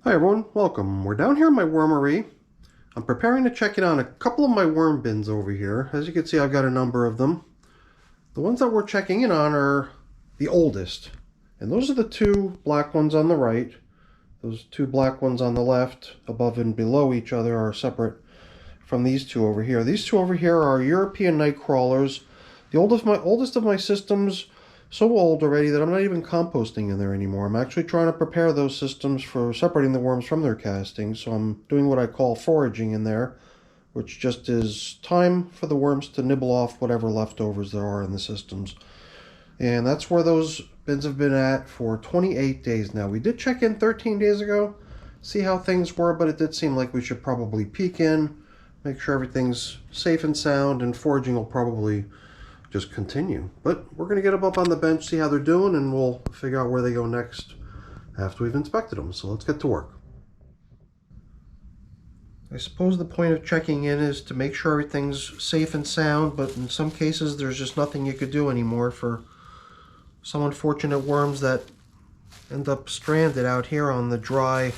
Hi everyone, welcome. We're down here in my wormery. I'm preparing to check in on a couple of my worm bins over here. As you can see, I've got a number of them. The ones that we're checking in on are the oldest. And those are the two black ones on the right. Those two black ones on the left, above and below each other, are separate from these two over here. These two over here are European nightcrawlers. The oldest of my systems, so old already that I'm not even composting in there anymore. I'm actually trying to prepare those systems for separating the worms from their castings. So I'm doing what I call foraging in there, which just is time for the worms to nibble off whatever leftovers there are in the systems. And that's where those bins have been at for 28 days now. We did check in 13 days ago, see how things were, but it did seem like we should probably peek in, make sure everything's safe and sound, and foraging will probably just continue. But we're going to get them up on the bench, see how they're doing, and we'll figure out where they go next after we've inspected them. So let's get to work. I suppose the point of checking in is to make sure everything's safe and sound, but in some cases there's just nothing you could do anymore for some unfortunate worms that end up stranded out here on the dry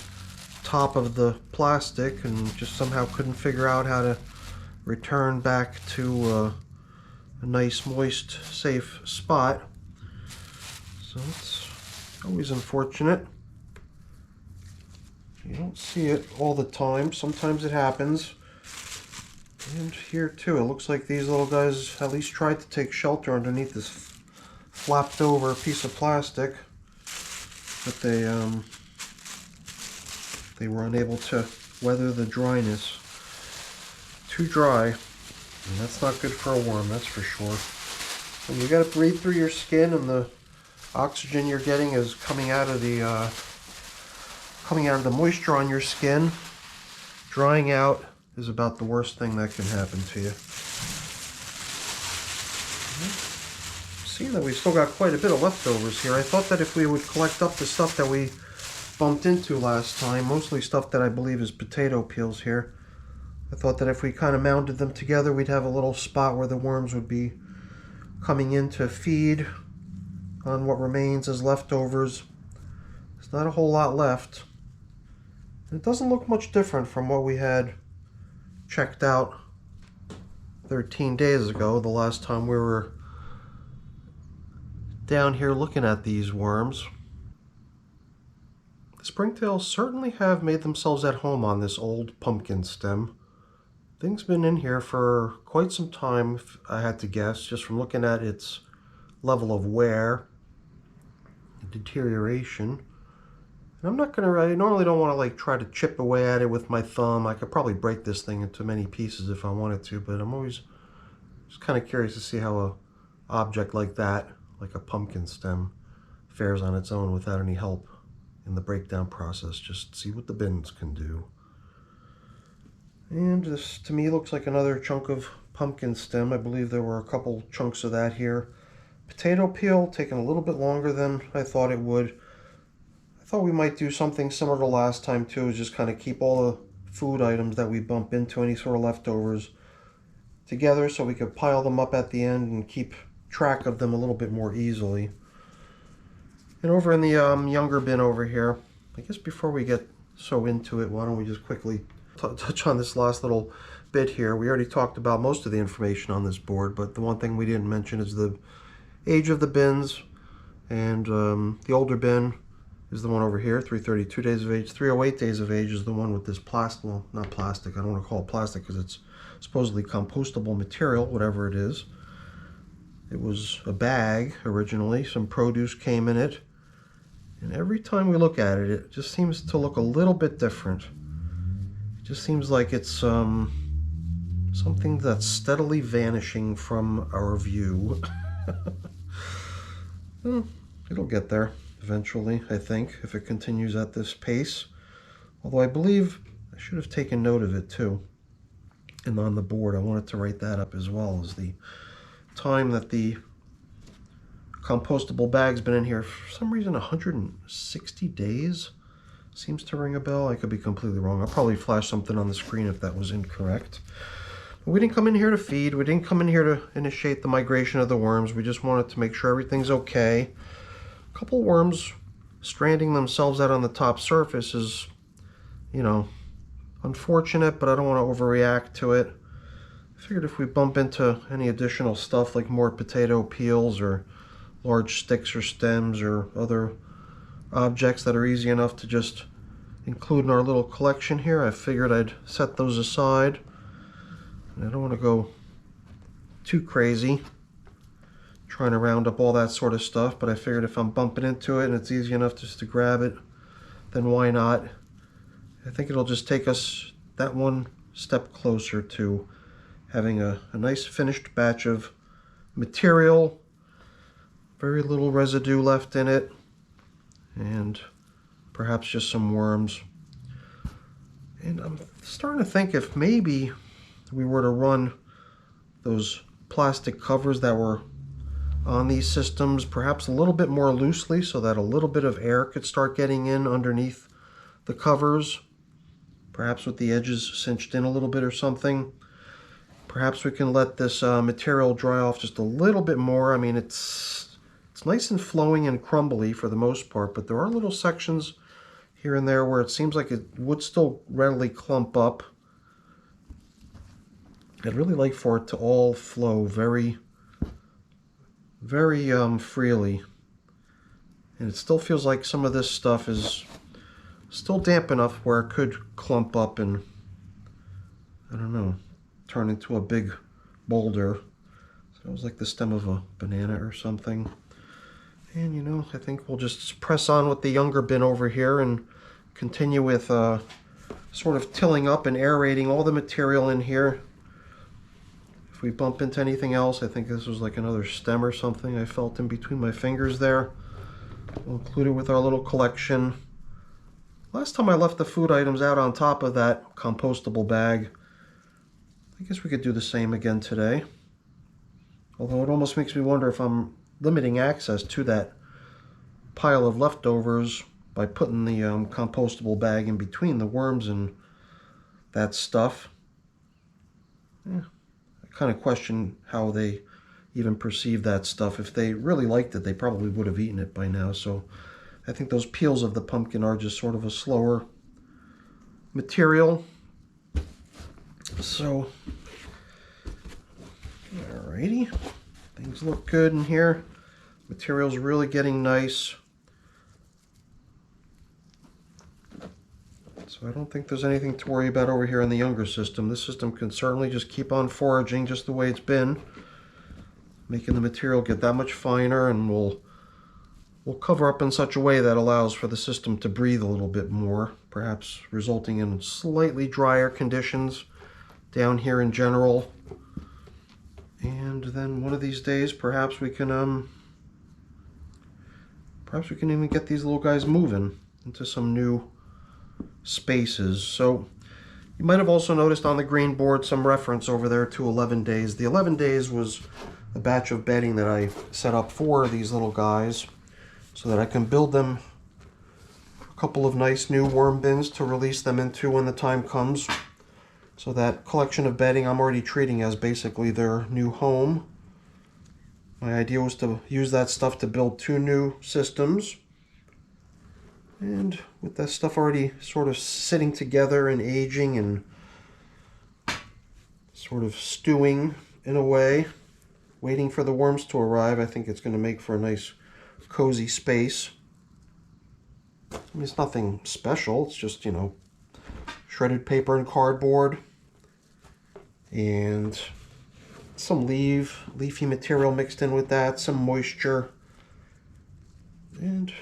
top of the plastic and just somehow couldn't figure out how to return back to a nice, moist, safe spot. So it's always unfortunate. You don't see it all the time. Sometimes it happens. And here too, it looks like these little guys at least tried to take shelter underneath this flapped over piece of plastic, but they were unable to weather the dryness. Too dry. And that's not good for a worm, that's for sure. And you got to breathe through your skin, and the oxygen you're getting is coming out of the moisture on your skin. Drying out is about the worst thing that can happen to you. Seeing that we still got quite a bit of leftovers here, I thought that if we would collect up the stuff that we bumped into last time, mostly stuff that I believe is potato peels here, I thought that if we kind of mounded them together, we'd have a little spot where the worms would be coming in to feed on what remains as leftovers. There's not a whole lot left. It doesn't look much different from what we had checked out 13 days ago, the last time we were down here looking at these worms. The springtails certainly have made themselves at home on this old pumpkin stem. Thing's been in here for quite some time, if I had to guess, just from looking at its level of wear and deterioration. And I'm not gonna, I normally don't want to like try to chip away at it with my thumb. I could probably break this thing into many pieces if I wanted to, but I'm always just kind of curious to see how a object like that, like a pumpkin stem, fares on its own without any help in the breakdown process. Just see what the bins can do. And this, to me, looks like another chunk of pumpkin stem. I believe there were a couple chunks of that here. Potato peel, taking a little bit longer than I thought it would. I thought we might do something similar to last time too, is just kind of keep all the food items that we bump into, any sort of leftovers, together so we could pile them up at the end and keep track of them a little bit more easily. And over in the younger bin over here, I guess before we get so into it, why don't we just quickly touch on this last little bit here. We already talked about most of the information on this board, but the one thing we didn't mention is the age of the bins. And the older bin is the one over here, 332 days of age. 308 days of age is the one with this plastic, well, not plastic, I don't want to call it plastic because it's supposedly compostable material, whatever it is. It was a bag originally, some produce came in it, and every time we look at it, it just seems to look a little bit different. It just seems like it's something that's steadily vanishing from our view. Well, it'll get there eventually, I think, if it continues at this pace. Although I believe I should have taken note of it too. And on the board, I wanted to write that up as well, as the time that the compostable bag's been in here. For some reason, 160 days seems to ring a bell. I could be completely wrong. I'll probably flash something on the screen if that was incorrect. But we didn't come in here to feed. We didn't come in here to initiate the migration of the worms. We just wanted to make sure everything's okay. A couple worms stranding themselves out on the top surface is you know, unfortunate, but I don't want to overreact to it. I figured if we bump into any additional stuff like more potato peels or large sticks or stems or other objects that are easy enough to just include in our little collection here, I figured I'd set those aside. And I don't want to go too crazy trying to round up all that sort of stuff, but I figured if I'm bumping into it and it's easy enough just to grab it, then why not? I think it'll just take us that one step closer to having a nice finished batch of material, very little residue left in it, and perhaps just some worms. And I'm starting to think if maybe we were to run those plastic covers that were on these systems perhaps a little bit more loosely so that a little bit of air could start getting in underneath the covers, perhaps with the edges cinched in a little bit or something. Perhaps we can let this material dry off just a little bit more. I mean, it's nice and flowing and crumbly for the most part, but there are little sections here and there where it seems like it would still readily clump up. I'd really like for it to all flow very freely. And it still feels like some of this stuff is still damp enough where it could clump up and, I don't know, turn into a big boulder. So it was like the stem of a banana or something. And you know, I think we'll just press on with the younger bin over here and continue with sort of tilling up and aerating all the material in here. If we bump into anything else, I think this was like another stem or something I felt in between my fingers there. We'll include it with our little collection. Last time I left the food items out on top of that compostable bag. I guess we could do the same again today. Although it almost makes me wonder if I'm limiting access to that pile of leftovers by putting the compostable bag in between the worms and that stuff. Yeah, I kind of question how they even perceive that stuff. If they really liked it, they probably would have eaten it by now. So I think those peels of the pumpkin are just sort of a slower material. So, alrighty, things look good in here. Material's really getting nice. So I don't think there's anything to worry about over here in the younger system. This system can certainly just keep on foraging just the way it's been, making the material get that much finer, and we'll cover up in such a way that allows for the system to breathe a little bit more, perhaps resulting in slightly drier conditions down here in general. And then one of these days perhaps we can even get these little guys moving into some new spaces. So you might have also noticed on the green board some reference over there to 11 days. The 11 days was a batch of bedding that I set up for these little guys so that I can build them a couple of nice new worm bins to release them into when the time comes. So that collection of bedding I'm already treating as basically their new home. My idea was to use that stuff to build 2 new systems. And with that stuff already sort of sitting together and aging and sort of stewing in a way, waiting for the worms to arrive, I think it's going to make for a nice cozy space. I mean, it's nothing special. It's just, you know, shredded paper and cardboard and some leafy material mixed in with that, some moisture, and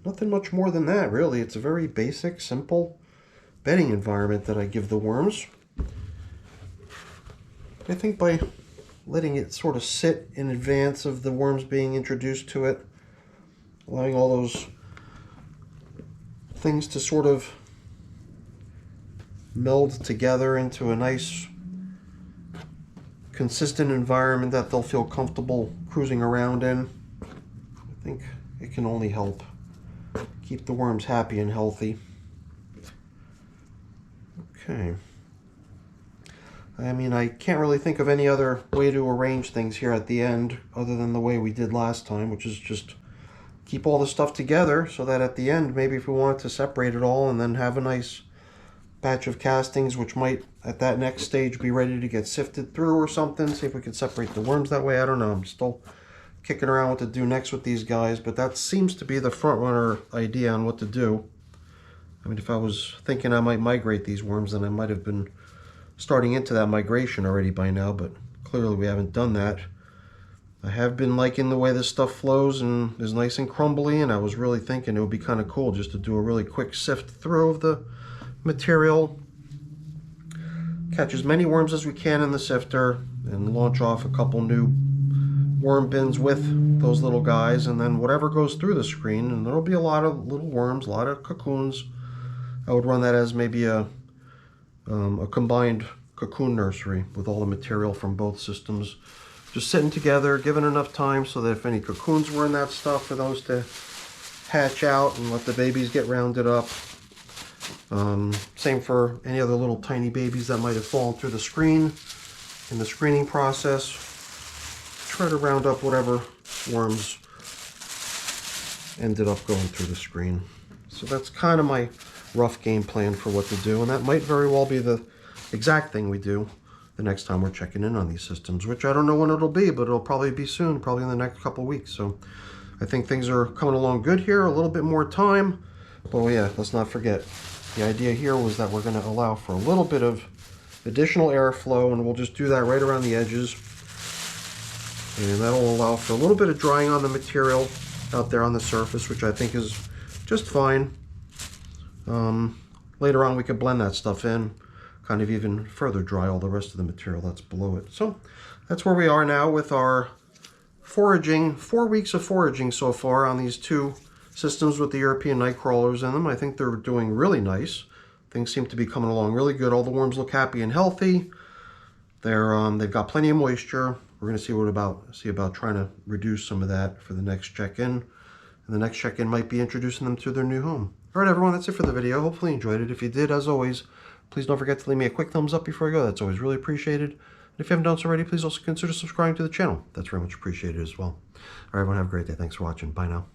nothing much more than that, really. It's a very basic, simple bedding environment that I give the worms. I think by letting it sort of sit in advance of the worms being introduced to it, allowing all those things to sort of meld together into a nice consistent environment that they'll feel comfortable cruising around in, I think it can only help keep the worms happy and healthy. Okay. I mean, I can't really think of any other way to arrange things here at the end other than the way we did last time, which is just keep all the stuff together so that at the end, maybe if we wanted to separate it all and then have a nice batch of castings, which might at that next stage be ready to get sifted through or something. See if we can separate the worms that way. I don't know. I'm still kicking around what to do next with these guys, but that seems to be the front runner idea on what to do. I mean, if I was thinking I might migrate these worms, then I might have been starting into that migration already by now, but clearly we haven't done that. I have been liking the way this stuff flows and is nice and crumbly, and I was really thinking it would be kind of cool just to do a really quick sift through of the material, catch as many worms as we can in the sifter, and launch off a couple new worm bins with those little guys, and then whatever goes through the screen, and there'll be a lot of little worms, a lot of cocoons. I would run that as maybe a combined cocoon nursery with all the material from both systems just sitting together, given enough time so that if any cocoons were in that stuff, for those to hatch out and let the babies get rounded up. Same for any other little tiny babies that might have fallen through the screen in the screening process. Try to round up whatever worms ended up going through the screen. So that's kind of my rough game plan for what to do, and that might very well be the exact thing we do the next time we're checking in on these systems, which I don't know when it'll be, but it'll probably be soon, probably in the next couple weeks. So I think things are coming along good here, a little bit more time, but yeah, let's not forget, the idea here was that we're going to allow for a little bit of additional airflow, and we'll just do that right around the edges, and that'll allow for a little bit of drying on the material out there on the surface, which I think is just fine. Later on we could blend that stuff in, kind of even further dry all the rest of the material that's below it. So that's where we are now with our foraging, 4 weeks of foraging so far on these two systems with the European night crawlers in them. I think they're doing really nice. Things seem to be coming along really good. All the worms look happy and healthy. They've got plenty of moisture. We're going to see about trying to reduce some of that for the next check-in. And the next check-in might be introducing them to their new home. All right, everyone, that's it for the video. Hopefully you enjoyed it. If you did, as always, please don't forget to leave me a quick thumbs up before I go. That's always really appreciated. And if you haven't done so already, please also consider subscribing to the channel. That's very much appreciated as well. All right, everyone, have a great day. Thanks for watching. Bye now.